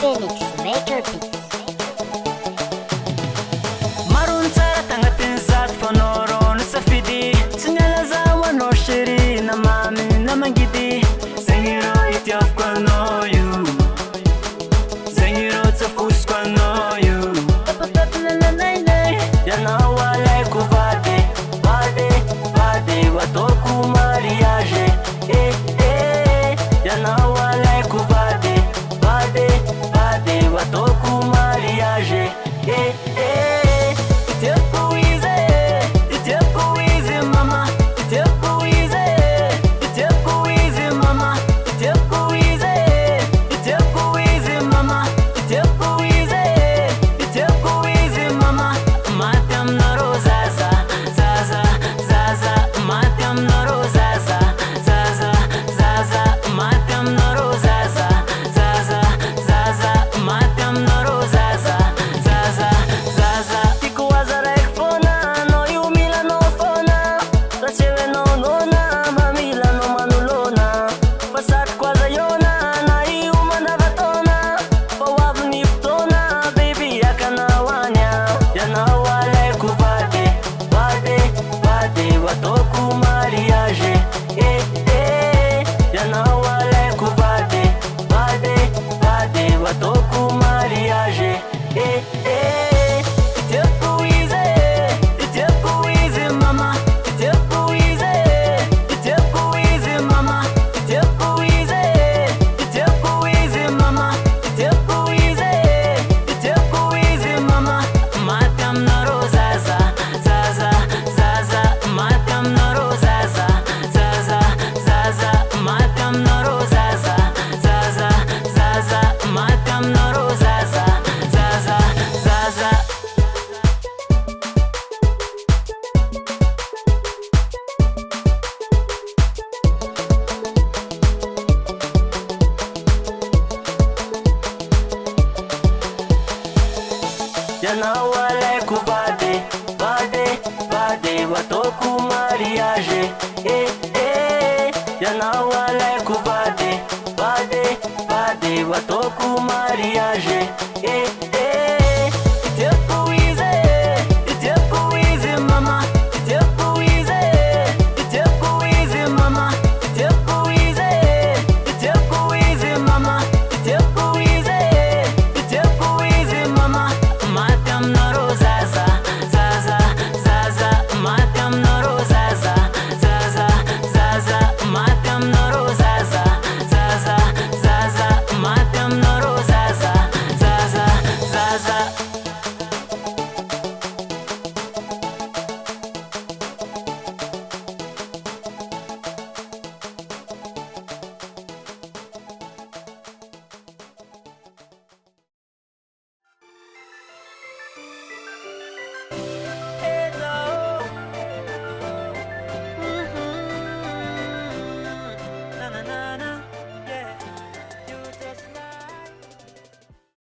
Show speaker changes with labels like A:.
A: Phoenix Maker Beats.
B: Maron tsara tagnatin'ny zato fanoro nisafidy tsy nialaza ho anao chéri na mamy na mangidy zegny rô itiavako anao io zegny rô tsafosiko anao io papapapalalailay ianao alaiko vady vady vady ho ataoko mariage ianao alaiko vady vady vady ho ataoko mariage Ianao alaiko vady vady vady ho ataoko mariage ianao alaiko vady vady vady ho ataoko mariage